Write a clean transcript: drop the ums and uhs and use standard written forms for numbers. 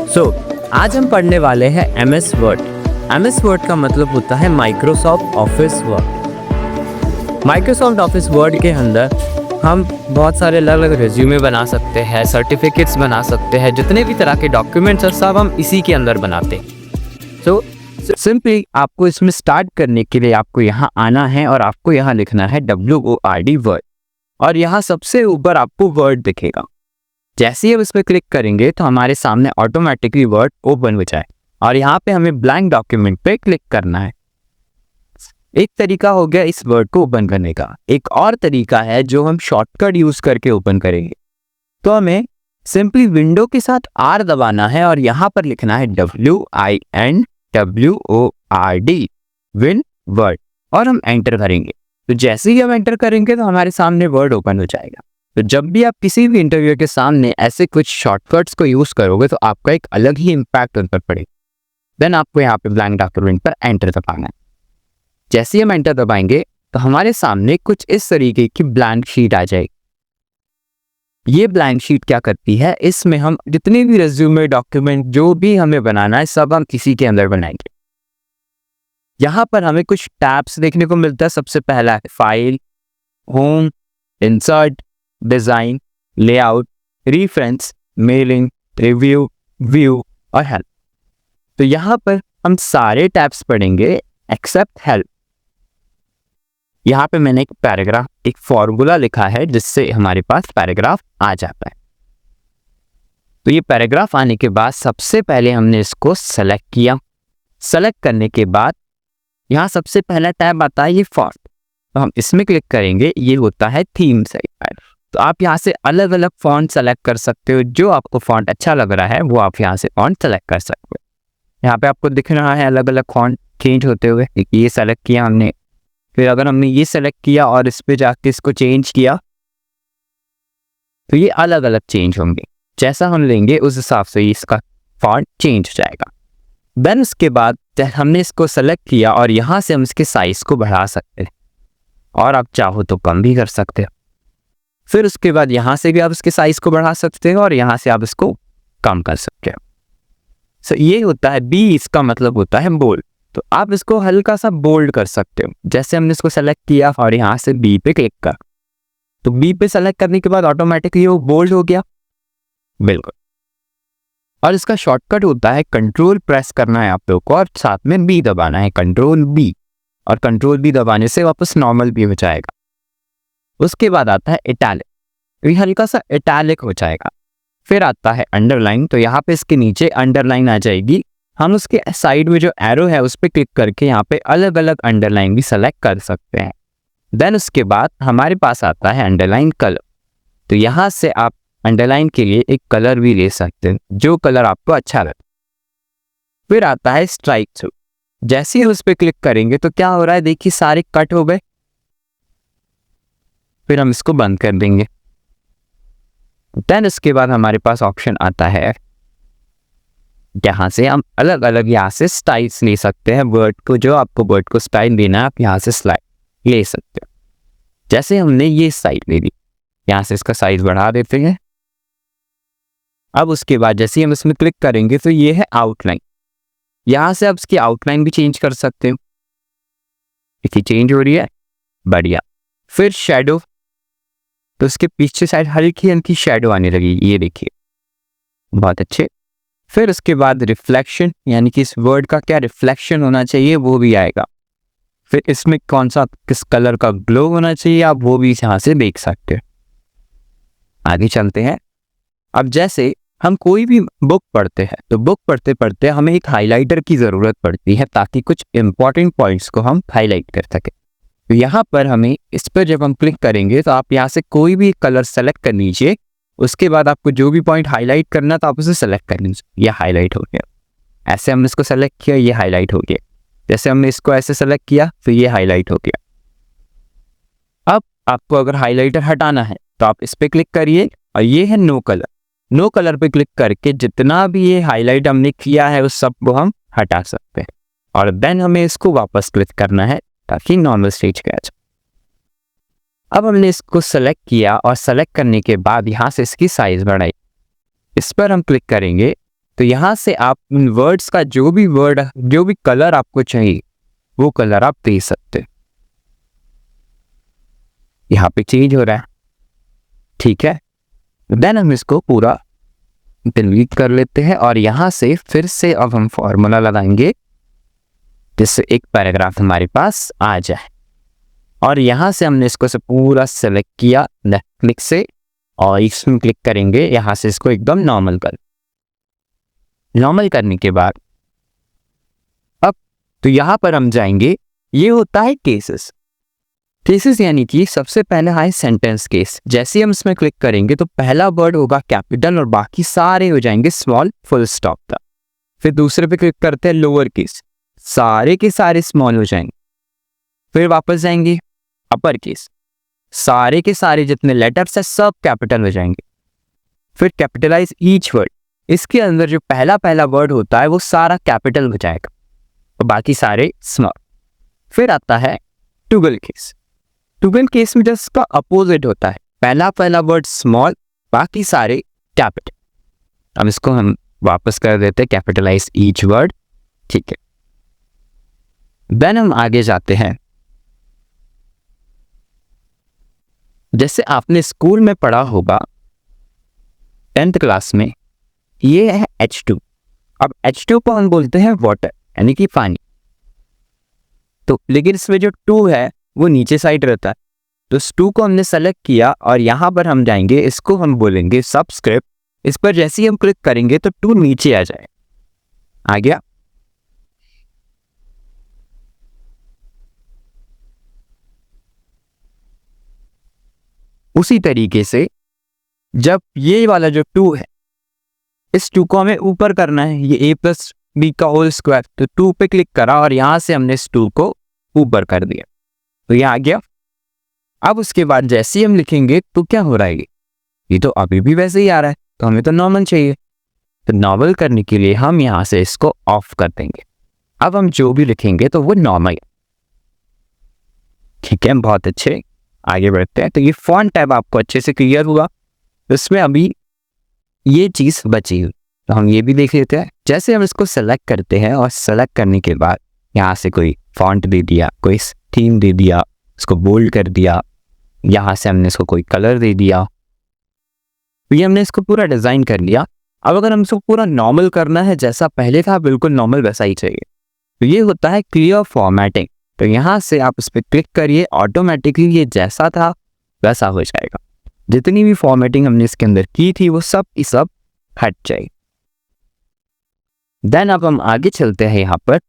सो आज हम पढ़ने वाले हैं MS वर्ड। MS वर्ड का मतलब होता है Microsoft office word. Microsoft office word के अंदर हम बहुत सारे अलग अलग रिज्यूमे बना सकते हैं, सर्टिफिकेट्स बना सकते हैं, जितने भी तरह के डॉक्यूमेंट्स हैं सब हम इसी के अंदर बनाते हैं। सो सिंपली आपको इसमें स्टार्ट करने के लिए आपको यहाँ आना है और आपको यहाँ लिखना है WORD वर्ड, और यहाँ सबसे ऊपर आपको वर्ड दिखेगा। जैसे ही हम इस पर क्लिक करेंगे तो हमारे सामने ऑटोमेटिकली वर्ड ओपन हो जाए और यहाँ पे हमें ब्लैंक डॉक्यूमेंट पे क्लिक करना है। एक तरीका हो गया इस वर्ड को ओपन करने का। एक और तरीका है जो हम शॉर्टकट यूज करके ओपन करेंगे। तो हमें सिंपली विंडो के साथ R दबाना है और यहाँ पर लिखना है WINWORD विन वर्ड, और हम एंटर करेंगे। तो जैसे ही हम एंटर करेंगे तो हमारे सामने वर्ड ओपन हो जाएगा। तो जब भी आप किसी भी इंटरव्यू के सामने ऐसे कुछ शॉर्टकट्स को यूज करोगे तो आपका एक अलग ही इम्पैक्ट उन पर पड़ेगा। देन आपको यहाँ पे ब्लैंक डॉक्यूमेंट पर एंटर दबाना है। जैसे ही हम एंटर दबाएंगे तो हमारे सामने कुछ इस तरीके की ब्लैंक शीट आ जाएगी। ये ब्लैंक शीट क्या करती है, इसमें हम जितने भी रिज्यूमे डॉक्यूमेंट जो भी हमें बनाना है सब हम इसी के अंदर बनाएंगे। यहाँ पर हमें कुछ टैब्स देखने को मिलता है। सबसे पहला है file, home, insert, design, layout, reference, mailing, review, view और हेल्प। तो यहाँ पर हम सारे टैब्स पढ़ेंगे एक्सेप्ट हेल्प। यहाँ पे मैंने एक पैराग्राफ, एक फॉर्मूला लिखा है जिससे हमारे पास पैराग्राफ आ जाता है। तो ये पैराग्राफ आने के बाद सबसे पहले हमने इसको सेलेक्ट किया। सेलेक्ट करने के बाद यहाँ सबसे पहला टैब आता है ये फॉन्ट, तो हम इसमें क्लिक करेंगे। ये होता है थीम सेलेक्ट। तो आप यहाँ से अलग अलग फॉन्ट सेलेक्ट कर सकते हो। जो आपको फॉन्ट अच्छा लग रहा है वो आप यहाँ से फॉन्ट सेलेक्ट कर सकते हो। यहाँ पे आपको दिख रहा है अलग अलग फॉन्ट चेंज होते हुए। ये सेलेक्ट किया हमने, फिर अगर हमने ये सेलेक्ट किया और इस पे जाके इसको चेंज किया तो ये अलग अलग चेंज होंगे। जैसा हम लेंगे उस हिसाब से इसका फॉन्ट चेंज हो जाएगा। देन उसके बाद हमने इसको सेलेक्ट किया और यहाँ से हम इसके साइज को बढ़ा सकते हैं और आप चाहो तो कम भी कर सकते हो। फिर उसके बाद यहाँ से भी आप इसके साइज को बढ़ा सकते हो और यहाँ से आप इसको कम कर सकते हो। सो ये होता है बी, इसका मतलब होता है बोल्ड। तो आप इसको हल्का सा बोल्ड कर सकते हो। जैसे हमने इसको सेलेक्ट किया और यहाँ से बी पे क्लिक कर, तो बी पे सेलेक्ट करने के बाद ऑटोमेटिकली वो बोल्ड हो गया। बिल्कुल। और इसका शॉर्टकट होता है कंट्रोल प्रेस करना है आप लोग को और साथ में बी दबाना है, कंट्रोल बी, और कंट्रोल बी दबाने से वापस नॉर्मल भी हो जाएगा। उसके बाद आता है इटैलिक, ये हल्का सा इटैलिक हो जाएगा। फिर आता है अंडरलाइन, तो यहाँ पे इसके नीचे अंडरलाइन आ जाएगी। हम उसके साइड में जो एरो है उस पर क्लिक करके यहाँ पे अलग अलग अंडरलाइन भी सेलेक्ट कर सकते हैं। देन उसके बाद हमारे पास आता है अंडरलाइन कलर, तो यहाँ से आप अंडरलाइन के लिए एक कलर भी ले सकते हैं जो कलर आपको अच्छा लगे। फिर आता है स्ट्राइक थ्रू, जैसे ही उस पर क्लिक करेंगे तो क्या हो रहा है, देखिए सारे कट हो गए। फिर हम इसको बंद कर देंगे। देन इसके बाद हमारे पास ऑप्शन आता है जहाँ से हम अलग अलग यहाँ से स्टाइल्स ले सकते हैं। वर्ड को, जो आपको वर्ड को स्टाइल देना है आप यहाँ से स्लाइड ले सकते हो। जैसे हमने ये स्टाइल ले ली, यहाँ से इसका साइज बढ़ा देते हैं। अब उसके बाद जैसे ही हम इसमें क्लिक करेंगे तो ये है आउटलाइन। यहाँ से आप इसकी आउटलाइन भी चेंज कर सकते हो। देखिए चेंज हो रही है, बढ़िया। फिर शेडो, तो उसके पीछे साइड हल्की हल्की शेडो आने लगी, ये देखिए, बहुत अच्छे। फिर उसके बाद रिफ्लेक्शन, यानी कि इस वर्ड का क्या रिफ्लेक्शन होना चाहिए वो भी आएगा। फिर इसमें कौन सा किस कलर का ग्लो होना चाहिए आप वो भी यहाँ से देख सकते हो। आगे चलते हैं। अब जैसे हम कोई भी बुक पढ़ते हैं तो बुक पढ़ते पढ़ते हमें एक हाइलाइटर की ज़रूरत पड़ती है ताकि कुछ इंपॉर्टेंट पॉइंट्स को हम हाईलाइट कर सकें। तो यहाँ पर हमें इस पर जब हम क्लिक करेंगे तो आप यहाँ से कोई भी कलर सेलेक्ट कर लीजिए। उसके बाद आपको जो भी पॉइंट हाईलाइट करना तो आप उसे सेलेक्ट कर लीजिए। यह हाईलाइट हो गया। ऐसे हमने इसको सेलेक्ट किया, ये हाईलाइट हो गया। जैसे हमने इसको ऐसे सेलेक्ट किया तो ये हाईलाइट हो गया। अब आपको अगर हाईलाइटर हटाना है तो आप इस पर क्लिक करिए और ये है नो कलर। नो कलर पे क्लिक करके जितना भी ये हाईलाइट हमने किया है उस सब को हम हटा सकते हैं और देन हमें इसको वापस क्लिक करना है ताकि नॉर्मल स्टेज पे आ जाए। अब हमने इसको सेलेक्ट किया और सेलेक्ट करने के बाद यहाँ से इसकी साइज बढ़ाई। इस पर हम क्लिक करेंगे तो यहाँ से आप उन वर्ड्स का जो भी कलर आपको चाहिए वो कलर आप दे सकते हैं। यहाँ पे चेंज हो रहा है, ठीक है। देन हम इसको पूरा डिलीट कर लेते हैं और यहाँ से फिर से अब हम फॉर्मूला लगाएंगे जिससे एक पैराग्राफ हमारे पास आ जाए। और यहाँ से हमने इसको से पूरा सेलेक्ट किया लेफ्ट क्लिक से और इसमें क्लिक करेंगे, यहाँ से इसको एकदम नॉर्मल करने के बाद अब तो यहाँ पर हम जाएंगे, ये होता है केसेस यानी कि सबसे पहले है सेंटेंस केस। जैसे ही हम इसमें क्लिक करेंगे तो पहला वर्ड होगा कैपिटल और बाकी सारे हो जाएंगे स्मॉल फुल स्टॉप तक। फिर दूसरे पे क्लिक करते हैं लोअर केस, सारे के सारे स्मॉल हो जाएंगे। फिर वापस जाएंगे अपर केस, सारे के सारे जितने लेटर्स है सब कैपिटल हो जाएंगे। फिर कैपिटलाइज ईच वर्ड, इसके अंदर जो पहला वर्ड होता है वो सारा कैपिटल हो जाएगा और बाकी सारे स्मॉल। फिर आता है टुगल केस। टुगल केस में जस्ट का अपोजिट होता है, पहला वर्ड स्मॉल बाकी सारे कैपिटल। अब इसको हम वापस कर देते हैं कैपिटलाइज ईच वर्ड, ठीक है। देन हम आगे जाते हैं। जैसे आपने स्कूल में पढ़ा होगा 10th क्लास में, ये है H2। अब H2 को हम बोलते हैं वाटर यानी कि पानी। तो लेकिन इसमें जो 2 है वो नीचे साइड रहता है, तो इस 2 को हमने सेलेक्ट किया और यहाँ पर हम जाएंगे, इसको हम बोलेंगे सबस्क्रिप्ट। इस पर जैसे ही हम क्लिक करेंगे तो 2 नीचे आ जाए, आ गया। उसी तरीके से जब ये वाला जो 2 है, इस 2 को हमें ऊपर करना है, ये a+b का होल स्क्वायर, तो 2 पे क्लिक करा और यहां से हमने इस 2 को ऊपर कर दिया, तो ये आ गया। अब उसके बाद जैसे ही हम लिखेंगे तो क्या हो रहा है, ये तो अभी भी वैसे ही आ रहा है, तो हमें तो नॉर्मल चाहिए। तो नॉर्मल करने के लिए हम यहां से इसको ऑफ कर देंगे। अब हम जो भी लिखेंगे तो वो नॉर्मल, ठीक है। बहुत अच्छे, आगे बढ़ते हैं। तो ये फॉन्ट टैब आपको अच्छे से क्लियर हुआ, इसमें अभी ये चीज बची हुई, तो हम ये भी देख लेते हैं। जैसे हम इसको सेलेक्ट करते हैं और सेलेक्ट करने के बाद यहाँ से कोई फॉन्ट दे दिया, कोई थीम दे दिया, इसको बोल्ड कर दिया, यहाँ से हमने इसको कोई कलर दे दिया, तो ये हमने इसको पूरा डिजाइन कर लिया। अब अगर हम इसको पूरा नॉर्मल करना है, जैसा पहले था बिल्कुल नॉर्मल वैसा ही चाहिए, तो ये होता है क्लियर फॉर्मेटिंग। तो यहाँ से आप इस पर क्लिक करिए, ऑटोमेटिकली ये जैसा था वैसा हो जाएगा। जितनी भी फॉर्मेटिंग हमने इसके अंदर की थी वो सब की सब हट जाएगी। देन अब हम आगे चलते हैं यहाँ पर